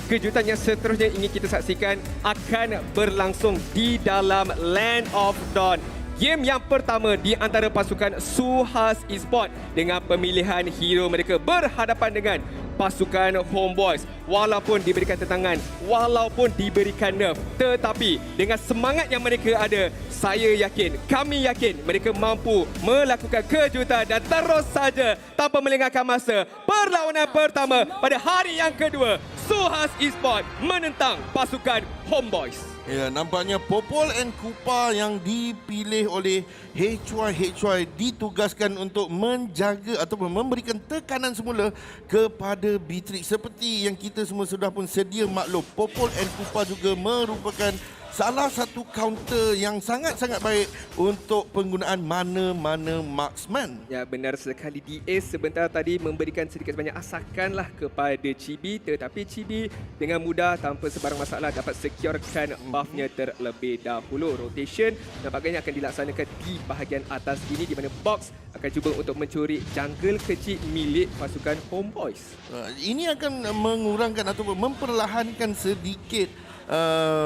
kejutan yang seterusnya ingin kita saksikan akan berlangsung di dalam Land of Dawn. Game yang pertama di antara pasukan Suhas Esports dengan pemilihan hero mereka berhadapan dengan pasukan Homeboyz. Walaupun diberikan tentangan, walaupun diberikan nerf, tetapi dengan semangat yang mereka ada, saya yakin, kami yakin mereka mampu melakukan kejutan dan terus saja tanpa melengahkan masa. Perlawanan pertama pada hari yang kedua, Suhas Esports menentang pasukan Homeboyz. Ya, nampaknya Popol and Kupa yang dipilih oleh HY ditugaskan untuk menjaga ataupun memberikan tekanan semula kepada Beatrix. Seperti yang kita semua sudah pun sedia maklum, Popol and Kupa juga merupakan salah satu counter yang sangat-sangat baik untuk penggunaan mana-mana marksman. Ya, benar sekali. DA sebentar tadi memberikan sedikit sebanyak asakanlah kepada Chibi, tetapi Chibi dengan mudah tanpa sebarang masalah dapat securekan buffnya terlebih dahulu. Rotation nampaknya akan dilaksanakan di bahagian atas ini, di mana Box akan cuba untuk mencuri jungle kecil milik pasukan Homeboyz. Ini akan mengurangkan ataupun memperlahankan sedikit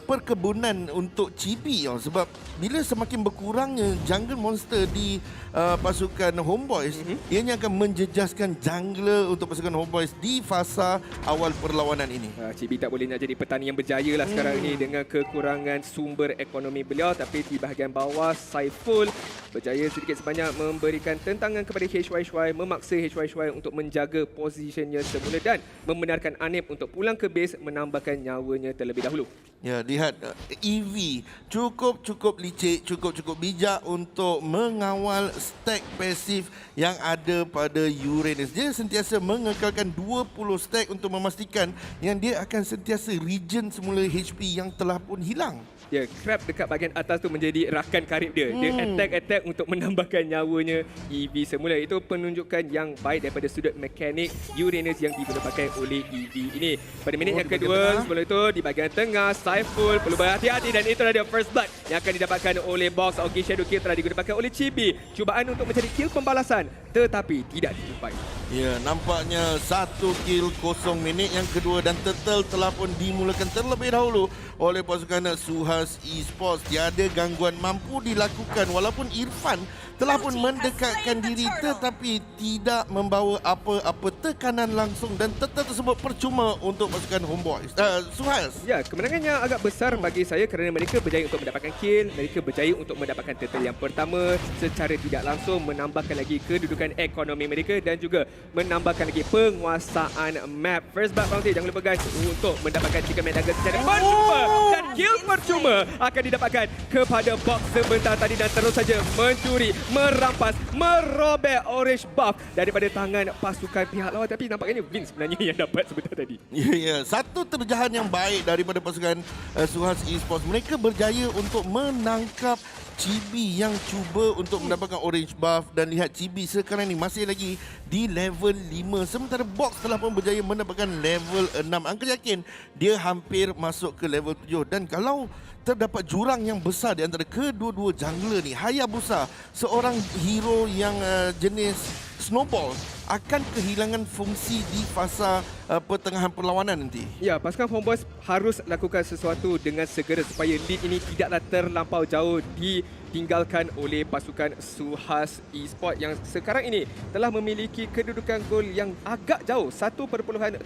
perkebunan untuk Chibi sebab bila semakin berkurangnya jungle monster di pasukan Homeboyz, ianya akan menjejaskan jungler untuk pasukan Homeboyz di fasa awal perlawanan ini. Chibi tak boleh nak jadi petani yang berjaya lah sekarang ini dengan kekurangan sumber ekonomi beliau, tapi di bahagian bawah Saiful berjaya sedikit sebanyak memberikan tentangan kepada HY, memaksa HY untuk menjaga positionnya semula dan membenarkan Anip untuk pulang ke base menambahkan nyawanya terlebih dahulu. Ya, lihat EV cukup licik, cukup bijak untuk mengawal stack pasif yang ada pada Uranus. Dia sentiasa mengekalkan 20 stack untuk memastikan yang dia akan sentiasa regen semula HP yang telah pun hilang. Ya, Crab dekat bahagian atas tu menjadi rakan karib dia. Dia attack untuk menambahkan nyawanya EV semula. Itu penunjukan yang baik daripada sudut mekanik Uranus yang diguna pakai oleh EV ini. Pada minit yang kedua, sebelum itu di bahagian tengah, Saiful perlu berhati-hati dan itu adalah first blood yang akan didapatkan oleh Box. Ogi Shadow Kill telah diguna pakai oleh Chibi. Cubaan untuk mencari kill pembalasan tetapi tidak dijumpai. Ya, nampaknya 1 kill 0 minit yang kedua dan Turtle telah pun dimulakan terlebih dahulu oleh pasukan Suhas Esports. Tiada gangguan mampu dilakukan walaupun Irfan telah pun mendekatkan diri tetapi tidak membawa apa-apa tekanan langsung dan Turtle tersebut percuma untuk pasukan Homeboyz. Suhas. Ya, kemenangan yang agak besar bagi saya kerana mereka berjaya untuk mendapatkan kill, mereka berjaya untuk mendapatkan turtle yang pertama secara tidak langsung, menambahkan lagi kedudukan ekonomi mereka dan juga menambahkan lagi penguasaan map. First blood round jangan lupa guys untuk mendapatkan 3 map dagger secara percuma dan kill percuma akan didapatkan kepada Box sebentar tadi dan terus saja mencuri, merampas, merobek orange buff daripada tangan pasukan pihak lawan, tapi nampaknya Vince sebenarnya yang dapat sebentar tadi. Ya, satu terjahan yang baik daripada pasukan Suhas Esports. Mereka berjaya untuk menangkap Chibi yang cuba untuk mendapatkan orange buff dan lihat Chibi sekarang ni masih lagi di level 5 sementara Box telah pun berjaya mendapatkan level 6. Angka yakin dia hampir masuk ke level 7 dan kalau terdapat jurang yang besar di antara kedua-dua jungler ni, Hayabusa, seorang hero yang jenis Snowball, akan kehilangan fungsi di fasa pertengahan perlawanan nanti. Ya, pasukan Homeboyz harus lakukan sesuatu dengan segera supaya lead ini tidaklah terlampau jauh ditinggalkan oleh pasukan Suhas Esports yang sekarang ini telah memiliki kedudukan gol yang agak jauh, 1.7,000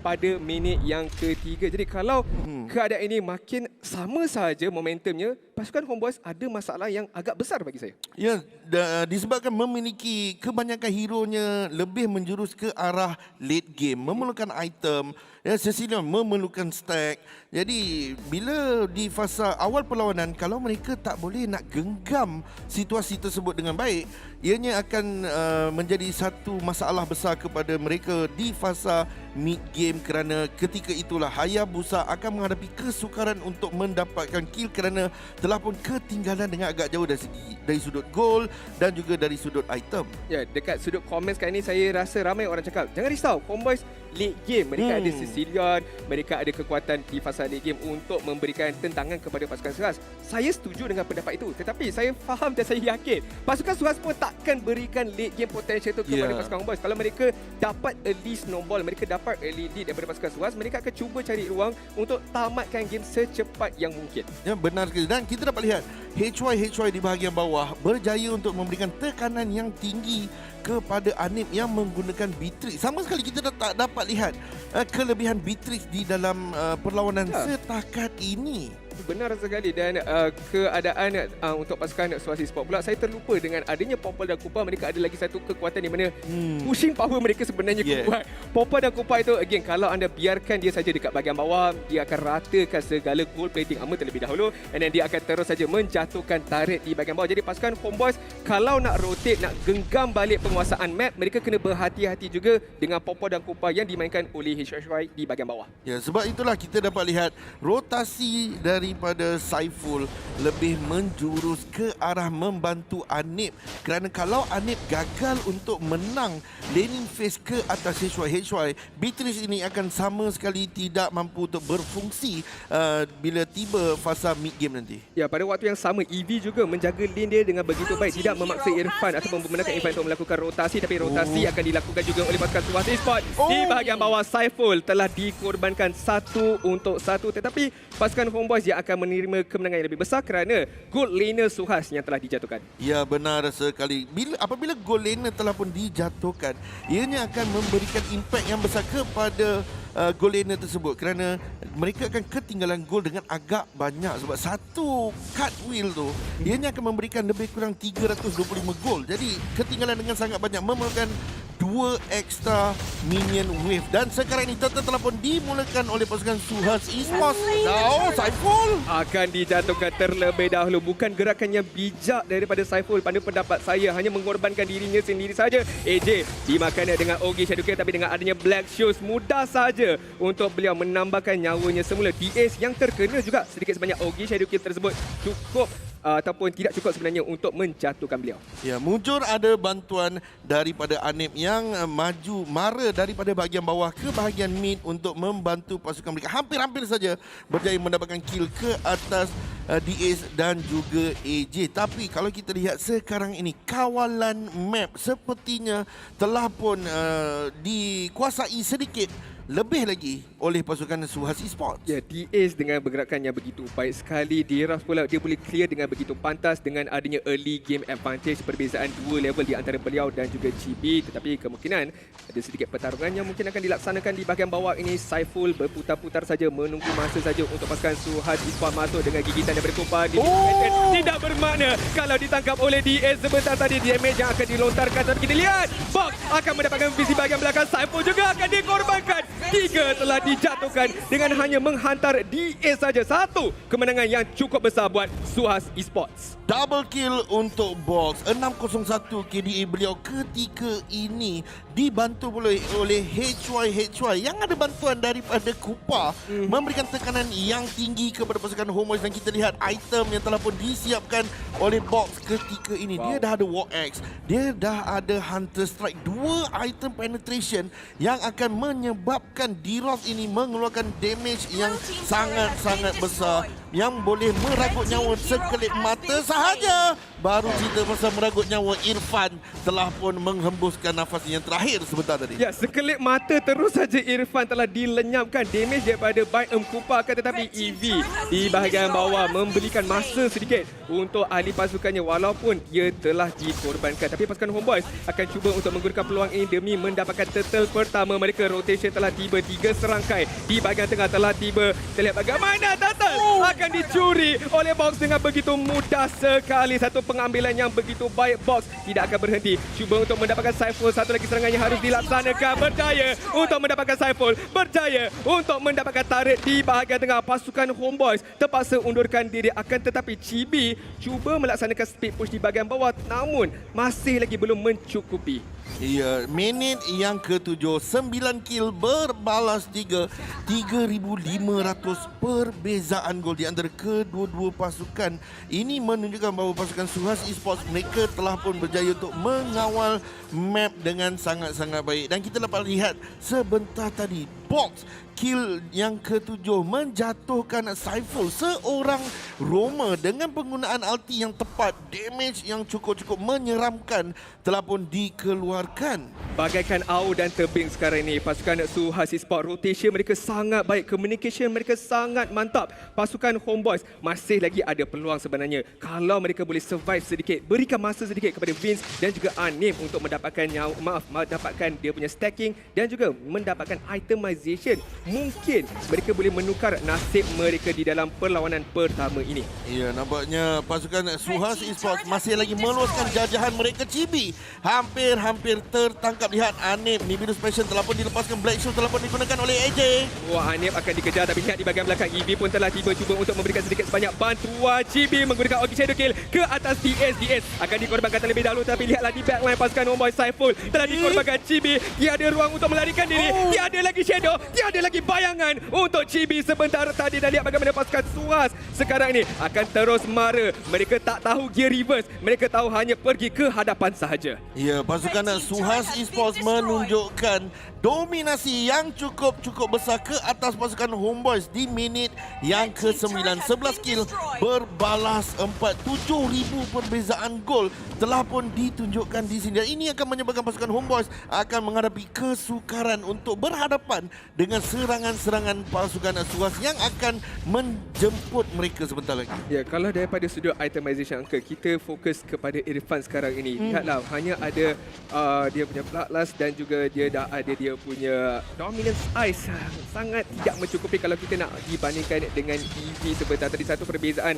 pada minit yang ketiga. Jadi kalau keadaan ini makin sama saja momentumnya, pasukan Homeboyz ada masalah yang agak besar bagi saya. Ya, disebabkan memiliki kebanyakan hero-nya lebih menjurus ke arah late game, memerlukan item, ya, Cecilia memerlukan stack. Jadi bila di fasa awal perlawanan, kalau mereka tak boleh nak genggam situasi tersebut dengan baik, ianya akan menjadi satu masalah besar kepada mereka di fasa mid game kerana ketika itulah Hayabusa akan menghadapi kesukaran untuk mendapatkan kill kerana telah pun ketinggalan dengan agak jauh dari sudut gol dan juga dari sudut item. Ya, dekat sudut komen sekarang ni saya rasa ramai orang cakap, jangan risau, Homeboyz late game. Mereka ada Sicilian, mereka ada kekuatan di fasa late game untuk memberikan tentangan kepada pasukan Suhas. Saya setuju dengan pendapat itu, tetapi saya faham dan saya yakin pasukan Suhas pun takkan berikan late game potential itu kepada pasukan Homeboyz. Kalau mereka dapat early snowball, mereka dapat dapat early lead daripada pasukan Suhas, mereka akan cuba cari ruang untuk tamatkan game secepat yang mungkin. Ya, benar sekali. Dan kita dapat lihat HY di bahagian bawah berjaya untuk memberikan tekanan yang tinggi kepada Anip yang menggunakan Beatrix. Sama sekali kita tak dapat lihat kelebihan Beatrix di dalam perlawanan setakat ini. Benar sekali. Dan keadaan untuk pasukan Suhas Esports pula, saya terlupa dengan adanya Popol dan Kupa, mereka ada lagi satu kekuatan di mana pushing power mereka sebenarnya kuat. Popol dan Kupa itu again, kalau anda biarkan dia saja dekat bahagian bawah, dia akan ratakan segala gold plating armor terlebih dahulu, and then dia akan terus saja menjatuhkan turret di bahagian bawah. Jadi pasukan Homeboys kalau nak rotate, nak genggam balik penguasaan map, mereka kena berhati-hati juga dengan Popol dan Kupa yang dimainkan oleh HY di bahagian bawah. Ya, sebab itulah kita dapat lihat rotasi daripada Saiful lebih menjurus ke arah membantu Anip, kerana kalau Anip gagal untuk menang laning phase ke atas HY, Beatrice ini akan sama sekali tidak mampu untuk berfungsi bila tiba fasa mid game nanti. Ya, pada waktu yang sama EV juga menjaga lane dia dengan begitu baik, tidak memaksa Irfan ataupun membenarkan Irfan untuk melakukan rotasi, tapi rotasi akan dilakukan juga oleh pasukan Suhas Esports. Di bahagian bawah Saiful telah dikorbankan 1-1, tetapi pasukan Homeboys yang akan menerima kemenangan yang lebih besar kerana gold laner Suhas yang telah dijatuhkan. Ya, benar sekali. Apabila gold laner telah pun dijatuhkan, ianya akan memberikan impact yang besar kepada gold laner tersebut, kerana mereka akan ketinggalan gol dengan agak banyak, sebab satu cut wheel tu ianya akan memberikan lebih kurang 325 gol. Jadi ketinggalan dengan sangat banyak, memerlukan 2 extra minion wave. Dan sekarang ini telah pun dimulakan oleh pasukan Suhas Esports. Saiful akan dijatuhkan terlebih dahulu. Bukan gerakan yang bijak daripada Saiful. Pada pendapat saya, hanya mengorbankan dirinya sendiri saja. AJ dimakan dengan OG Shadowkill, tapi dengan adanya Black Shoes mudah saja untuk beliau menambahkan nyawanya semula. DS yang terkena juga sedikit sebanyak OG Shadowkill tersebut cukup ataupun tidak cukup sebenarnya untuk menjatuhkan beliau. Ya, muncul ada bantuan daripada Anip yang maju mara daripada bahagian bawah ke bahagian mid untuk membantu pasukan mereka. Hampir-hampir saja berjaya mendapatkan kill ke atas DS dan juga AJ. Tapi kalau kita lihat sekarang ini, kawalan map sepertinya telah pun dikuasai sedikit lebih lagi oleh pasukan Suhas Esports. Ya, DS dengan bergerakan yang begitu baik sekali. Diras pula dia boleh clear dengan begitu pantas dengan adanya early game advantage, perbezaan 2 level di antara beliau dan juga GB. Tetapi kemungkinan ada sedikit pertarungan yang mungkin akan dilaksanakan di bahagian bawah ini. Saiful berputar-putar saja, menunggu masa saja untuk pasukan Suhas Esports masuk dengan gigitan daripada Kupa. Tidak bermakna kalau ditangkap oleh DS sebentar tadi, damage yang akan dilontarkan. Tapi kita lihat Box akan mendapatkan visi bahagian belakang. Saiful juga akan dikorbankan. 3 telah dijatuhkan dengan hanya menghantar DS saja. 1 kemenangan yang cukup besar buat Suhas Esports. Double kill untuk Box. 601 KDA beliau ketika ini, dibantu oleh HY yang ada bantuan daripada Kupa, memberikan tekanan yang tinggi kepada pasukan Homeboys. Dan kita lihat item yang telah pun disiapkan oleh Box ketika ini. Dia dah ada War Axe, dia dah ada Hunter Strike, 2 item penetration yang akan menyebabkan Diros ini mengeluarkan damage yang sangat-sangat besar, yang boleh meragut nyawa sekelip mata sahaja. Baru cerita pasal meragut nyawa, Irfan telah pun menghembuskan nafas yang terakhir sebentar tadi. Ya, sekelip mata terus saja Irfan telah dilenyapkan damage daripada Byam Kupa. Tetapi EV di bahagian bawah memberikan masa sedikit untuk ahli pasukannya walaupun ia telah dikorbankan. Tapi pasukan Homeboys akan cuba untuk menggunakan peluang ini demi mendapatkan turtle pertama mereka. Rotation telah tiba, 3 serangkai di bahagian tengah telah tiba. Kita lihat bagaimana turtle akan dicuri oleh Box dengan begitu mudah sekali. Satu pengambilan yang begitu baik. Box tidak akan berhenti, cuba untuk mendapatkan Saiful. Satu lagi serangan yang harus dilaksanakan. Berjaya untuk mendapatkan Saiful, berjaya untuk mendapatkan tarik di bahagian tengah. Pasukan Homeboys terpaksa undurkan diri, akan tetapi Chibi cuba melaksanakan speed push di bahagian bawah, namun masih lagi belum mencukupi. Ya, minit yang ke-7, 9 kill berbalas 3, 3,500 perbezaan gol di antara kedua-dua pasukan. Ini menunjukkan bahawa pasukan Suhas Esports mereka telah pun berjaya untuk mengawal map dengan sangat-sangat baik. Dan kita dapat lihat sebentar tadi Box. Kill yang ketujuh menjatuhkan Saiful, seorang Roma dengan penggunaan ulti yang tepat. Damage yang cukup-cukup menyeramkan telah pun dikeluarkan. Bagaikan AU dan tebing sekarang ini, pasukan Suhas Esports rotation mereka sangat baik, communication mereka sangat mantap. Pasukan Homeboys masih lagi ada peluang sebenarnya. Kalau mereka boleh survive sedikit, berikan masa sedikit kepada Vince dan juga Anim untuk mendapatkan mendapatkan dia punya stacking dan juga mendapatkan itemization. Mungkin mereka boleh menukar nasib mereka di dalam perlawanan pertama ini. Ya, nampaknya pasukan Suhas Esports masih lagi meluaskan jajahan mereka. Chibi hampir tertangkap. Lihat Anip, Nibiru Passion telah pun dilepaskan, Black Shoe telah pun digunakan oleh AJ. Wah, Anip akan dikejar tapi lihat di bahagian belakang EV pun telah tiba cuba untuk memberikan sedikit sebanyak bantuan. Chibi menggunakan Ogi Shadow Kill ke atas DS akan dikorbankan terlebih dahulu, tapi lihatlah di backline pasukan Homeboy Saiful telah dikorbankan. Chibi tiada ruang untuk melarikan diri. Tiada lagi Shadow, tiada lagi bayangan untuk Chibi sebentar tadi. Dan lihat bagaimana pasukan Suhas sekarang ini akan terus mara. Mereka tak tahu gear reverse, mereka tahu hanya pergi ke hadapan sahaja. Ya, pasukan Suhas Esports menunjukkan dominasi yang cukup besar ke atas pasukan Homeboys di minit yang ke-9. 11 kill berbalas 7,000 perbezaan gol telah pun ditunjukkan di sini. Dan ini akan menyebabkan pasukan Homeboys akan menghadapi kesukaran untuk berhadapan dengan serangan-serangan pasukan Suhas yang akan menjemput mereka sebentar lagi. Ya, kalau daripada sudut itemization Uncle, kita fokus kepada Irfan sekarang ini. Lihatlah, hanya ada dia punya Bloodlust dan juga dia dah ada dia punya Dominance Ice. Sangat tidak mencukupi kalau kita nak dibandingkan dengan EV sebentar tadi. Satu perbezaan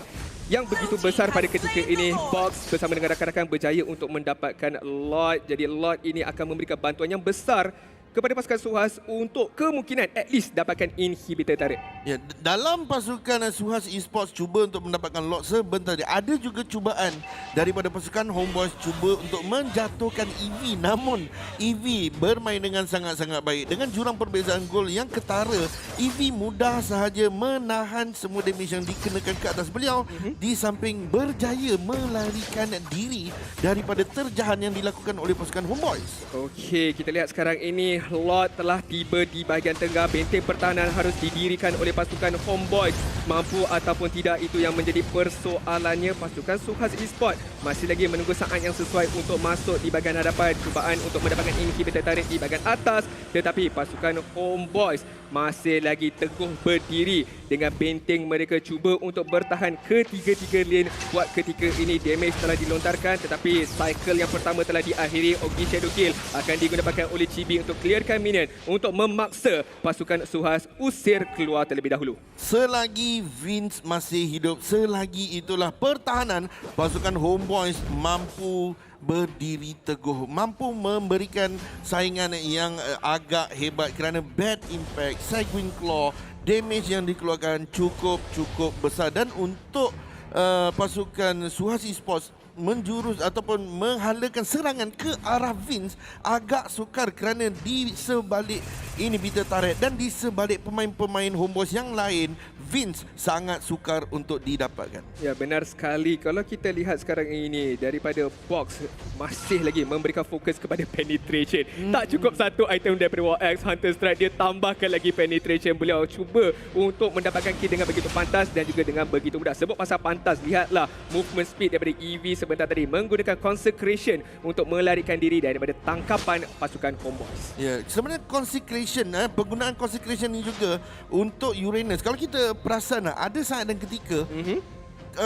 yang begitu besar pada ketika ini, Box bersama dengan rakan-rakan berjaya untuk mendapatkan Lord. Jadi Lord ini akan memberikan bantuan yang besar kepada pasukan Suhas untuk kemungkinan at least dapatkan inhibitor turret. Ya, dalam pasukan Suhas Esports cuba untuk mendapatkan lot sebentar dia. Ada juga cubaan daripada pasukan Homeboys cuba untuk menjatuhkan EV. Namun EV bermain dengan sangat-sangat baik. Dengan jurang perbezaan gol yang ketara, EV mudah sahaja menahan semua damage yang dikenakan ke atas beliau. Di samping berjaya melarikan diri daripada terjahan yang dilakukan oleh pasukan Homeboys. Okey, kita lihat sekarang ini Lord telah tiba di bahagian tengah. Benteng pertahanan harus didirikan oleh pasukan Homeboys. Mampu ataupun tidak, itu yang menjadi persoalannya. Pasukan Suhas Esports masih lagi menunggu saat yang sesuai untuk masuk di bahagian hadapan. Cubaan untuk mendapatkan inhibitor turret di bahagian atas. Tetapi pasukan Homeboys masih lagi teguh berdiri dengan benteng mereka cuba untuk bertahan ketiga-tiga lane. Buat ketika ini damage telah dilontarkan, tetapi cycle yang pertama telah diakhiri. Ogi Shadow Kill akan digunakan oleh Chibi untuk clearkan minion untuk memaksa pasukan Suhas usir keluar terlebih dahulu. Selagi Vince masih hidup, selagi itulah pertahanan pasukan Homeboys mampu berdiri teguh, mampu memberikan saingan yang agak hebat kerana bad impact, Sanguine Claw, damage yang dikeluarkan cukup besar. Dan untuk pasukan Suhas Esports menjurus ataupun menghalakan serangan ke arah Vince agak sukar kerana di sebalik inhibitor turret dan di sebalik pemain-pemain Homeboys yang lain, Vince sangat sukar untuk didapatkan. Ya, benar sekali. Kalau kita lihat sekarang ini daripada Box masih lagi memberikan fokus kepada penetration. Tak cukup satu item daripada War-X Hunter Strike, dia tambahkan lagi penetration. Beliau cuba untuk mendapatkan kill dengan begitu pantas dan juga dengan begitu mudah. Sebab pasal pantas, lihatlah movement speed daripada EV sebentar tadi menggunakan Consecration untuk melarikan diri daripada tangkapan pasukan Homeboys. Ya, sebenarnya Consecration, penggunaan Consecration ini juga untuk Uranus. Kalau kita perasan, ada saat dan ketika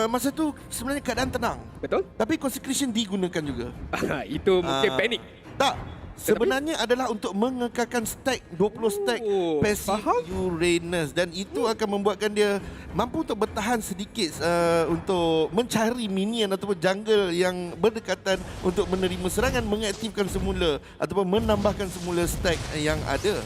masa tu sebenarnya keadaan tenang. Betul? Tapi Consecration digunakan juga. Itu mungkin panik. Tak. Sebenarnya adalah untuk mengekalkan stack 20 stack passive Uranus, dan itu akan membuatkan dia mampu untuk bertahan sedikit untuk mencari minion ataupun jungle yang berdekatan untuk menerima serangan, mengaktifkan semula ataupun menambahkan semula stack yang ada.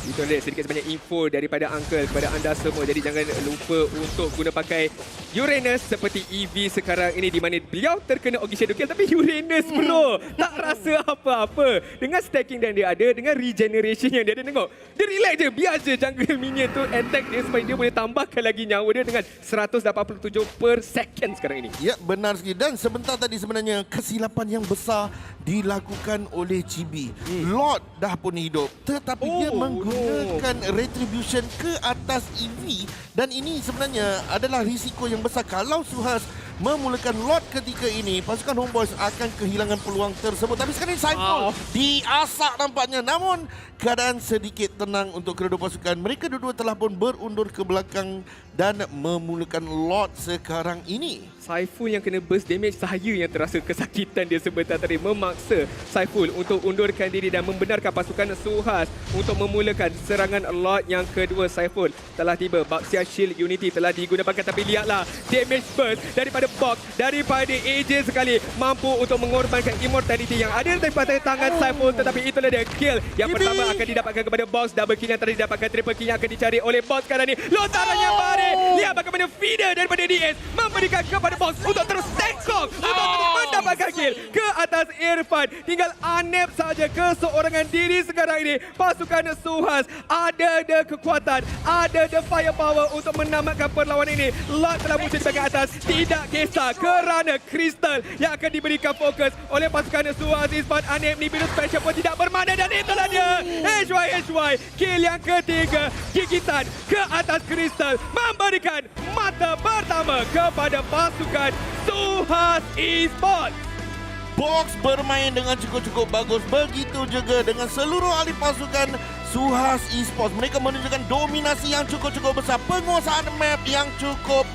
Itu dia sedikit sebanyak info daripada Uncle kepada anda semua. Jadi jangan lupa untuk guna pakai Uranus seperti EV sekarang ini, di mana beliau terkena Ogi Shadow Kill tapi Uranus bro tak rasa apa-apa. dengan stacking yang dia ada, dengan regeneration yang dia ada, tengok. Dia relax je, biar je jungle minion tu attack dia supaya dia boleh tambahkan lagi nyawa dia dengan 187 per second sekarang ini. Ya, benar sekali. Dan sebentar tadi sebenarnya kesilapan yang besar dilakukan oleh Chibi. Lord dah pun hidup, tetapi dia menggunakan retribution ke atas EV, dan ini sebenarnya adalah risiko yang besar. Kalau Suhas memulakan Lord ketika ini, pasukan Homeboys akan kehilangan peluang tersebut. Tapi sekarang ini Saiful diasak nampaknya. Namun keadaan sedikit tenang untuk kedua pasukan. Mereka dua-dua telah pun berundur ke belakang dan memulakan Lord sekarang ini. Saiful yang kena burst damage, saya yang terasa kesakitan dia sebentar tadi memaksa Saiful untuk undurkan diri dan membenarkan pasukan Suhas untuk memulakan serangan Lord yang kedua. Saiful telah tiba, Baxia Shield Unity telah digunakan, tapi lihatlah damage burst daripada Box, daripada AJ sekali mampu untuk mengorbankan immortality yang ada daripada tangan Saiful, tetapi itulah dia kill yang pertama akan didapatkan kepada Box. Double kill yang tadi didapatkan, triple kill yang akan dicari oleh Box sekarang ni. Lontaran yang barik, lihat bagaimana feeder daripada DS memberikan kepada Box untuk terus tengkok untuk terus mendapatkan kill ke atas Irfan. Tinggal Anep saja keseorangan diri sekarang ini. Pasukan Suhas ada kekuatan, ada firepower untuk menamatkan perlawanan ini. Lot telah muncul di bahagian atas, tidak kisah kerana Crystal yang akan diberikan fokus oleh pasukan Suhas Esports. Anep ni biru special pun tidak bermakna, dan itulah dia HY kill yang ketiga. Gigitan ke atas Crystal memberikan mata pertama kepada pasukan Suhas Esports. Box bermain dengan cukup-cukup bagus. Begitu juga dengan seluruh ahli pasukan Suhas Esports. Mereka menunjukkan dominasi yang cukup-cukup besar, penguasaan map yang cukup